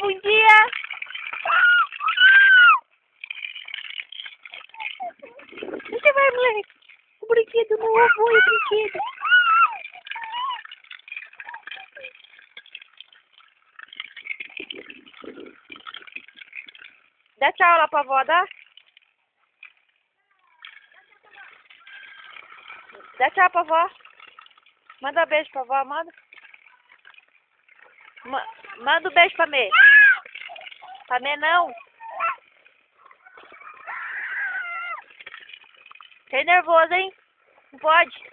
bundinha. Você vai, moleque. O brinquedo não é bom, é brinquedo. Dá tchau lá pra avó, dá? Dá tchau pra avó. Manda um beijo pra avó, manda. Manda um beijo pra mim. Pra mim não. Fiquei nervoso, hein? Não pode.